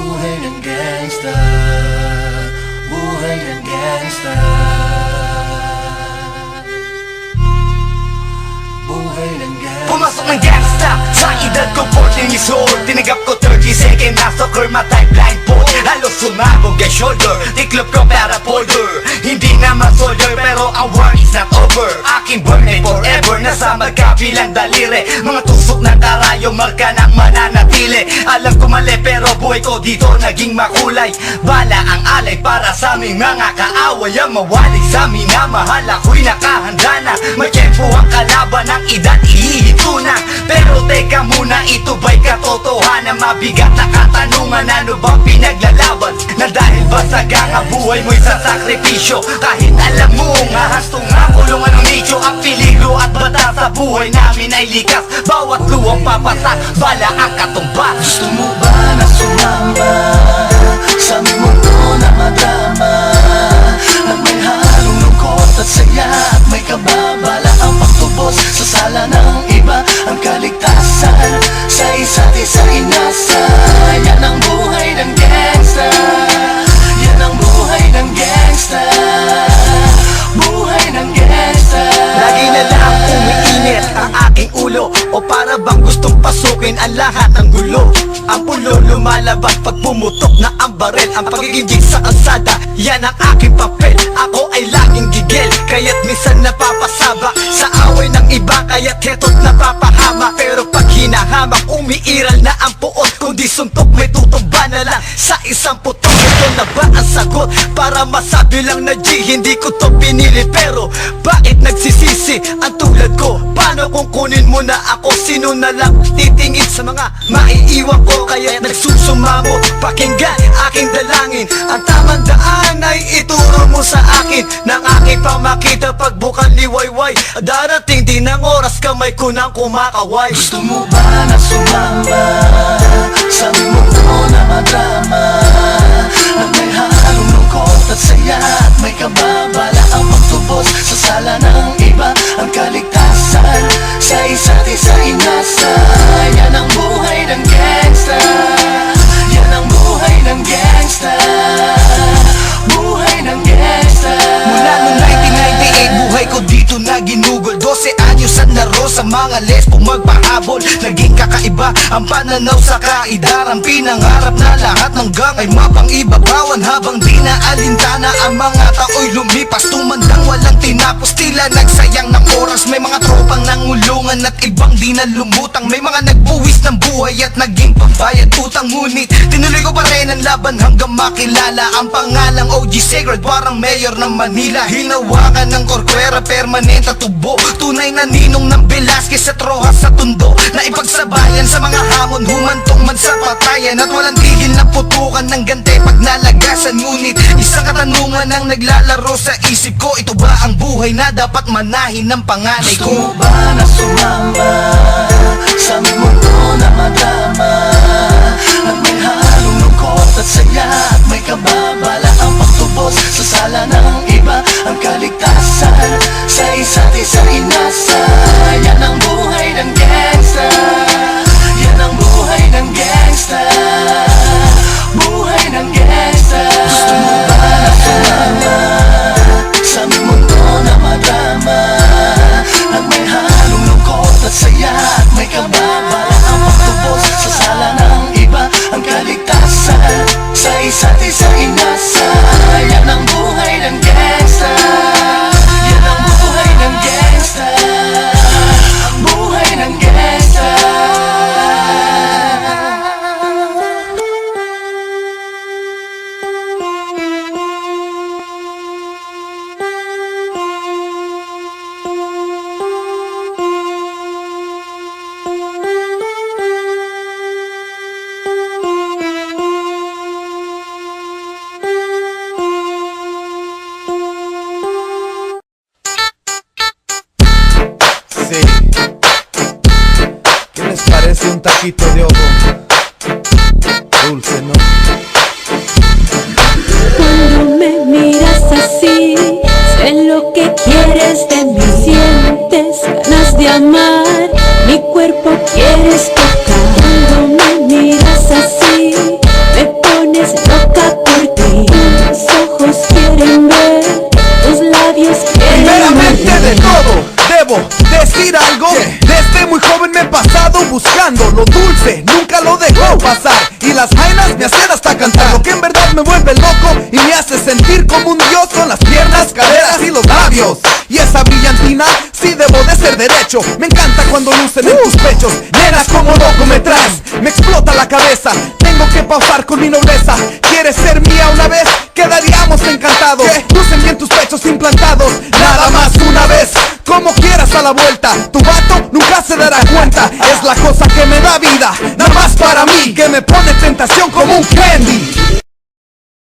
Buhay ng gangsta, buhay ng gangsta, buhay ng gangsta. Pumasok ng gangsta sa edad ko 14 years old. Tinagap ko 30 second na soccer, matay blindfold. Halos sumabog ang shoulder, tiklop ko para folder. Hindi naman soldier pero ang war is not over. Aking burning forever, nasa magkabilang daliri. Mga tusok ng karayo, marka ng mananatili. Alam ko mali pero buhay ko dito naging makulay. Bala ang alay para sa aming mga kaaway. Ang mawalay sa amin na mahal, ako'y nakahanda na. May tempo ang kalaban ng edad, ihihito na. Pero teka muna, ito ba'y katotohanan? Mabigat na katanungan, ano bang pinaglalaban? Na dahil ba sa ganga buhay mo'y sa sakripisyo? Kahit alam mo, ngahasto nga kulungan ng nicho. Ang peligro at bata sa buhay namin ay likas. Bawat luwang papasak, bala ang katumbas. Gusto mo ba na sumama sa aming mundo na madrama? Na may halong lungkot at saya at may kababala ang pagtubos sa sala ng iba. Ang kaligtasan sa isa't isa inasa. Yan ang buhay ng gangsta, yan ang buhay ng gangsta, buhay ng gangsta. Lagi na lang umiinit ang aking ulo, o para bang gustong pasukin ang lahat ng gulo. Ang pulo lumalabas pag pumutok na ang barel. Ang pagiging jig sa kalsada, yan ang aking papel. Ako ay laging gigil, kaya't minsan napapasaba sa away ng iba, kaya't heto't napapahama. Pero pag hinahamak, umiiral na ang puot. Kung di suntok, may tutumba na lang sa isang putok. Ito na ba ang sagot? Para masabi lang na G, hindi ko to pinili. Pero bakit nagsisisi ang tulad ko? Paano kung kunin mo na ako? Sino na lang titingin sa mga maiiwan ko? Kaya nagsusumamo, pakinggan aking dalangin. Ang tamang daan ay ituro mo sa akin. Nang aking pamakita pagbukan liwayway. Darating din ang oras, kamay ko nang kumakaway. Gusto mo ba na sumama sa aming mundo na madrama? Na may halong lungkot at saya at may kababala ang pagtubos sa sala ng iba. Ang kaligtasan sa isa't isa inasa. Yan ang buhay ng gangsta, yan ang buhay ng gangsta, buhay ng gangsta. Mula noong 1998, buhay ko dito na ginugol. 12 anyos ang laro sa mga lesbo magpahabol. Naging kakaiba ang pananaw sa kaidaran. Pinangarap na lahat ng gang ay mapangibabawan. Habang di na alintana ang mga tao'y lumipas. Tumandang walang tinapos, tila nagsayang ng oras. May mga tropang nangulungan at ibang di na lumutang. May mga nagbuwis ng buhay at naging pambayad utang. Ngunit tinuloy ko pa rin ang laban hanggang makilala ang pangalang OG Sacred, parang mayor ng Manila. Hinawakan ng korkwera, permanent at tubo. Tunay na ninong ng Velasquez at Rojas sa tundo. Na ipagsabayan sa mga hamon, humantong man sa patayan. At walang tigil na putukan ng gante pag nalagasan. Ngunit isang katanungan ang naglalaro sa isip ko. Ito ba ang buhay na dapat manahin ng panganay ko? Gusto mo ba na sumama sa aming mundo na madrama? Na may halong lungkot at saya at may kababala ang pagtubos sa sala ng iba. Ang kaligtasan sa isa't isa inasa. Yan ang buhay ng gangsta, yan ang buhay ng gangsta, buhay ng gangsta. Gusto mo ba na sumama sa aming mundo na madrama? Na may halong lungkot at saya at may kababala ang pagtubos sa sala ng iba. Ang kaligtasan sa isa't isa inasa. Yan ang buhay ng gangsta, yan ang buhay ng gangsta, buhay ng gangsta. Sí. ¿Qué les parece un taquito de ojo? Dulce, ¿no? Cuando me miras así, sé lo que quieres de mí. Sientes ganas de amar, mi cuerpo quieres tocar. Cuando me miras así, me pone me vuelve loco y me hace sentir como un dios con las piernas, caderas y los labios. Y esa brillantina, sí debo de ser derecho. Me encanta cuando lucen en tus pechos. Nenas como loco me traes, me explota la cabeza. Tengo que pausar con mi nobleza. ¿Quieres ser mía una vez? Quedaríamos encantados. Lucen bien tus pechos implantados. Nada más una vez, como quieras a la vuelta. Tu vato nunca se dará cuenta. Es la cosa que me da vida, nada más para mí, que me pone tentación como un candy.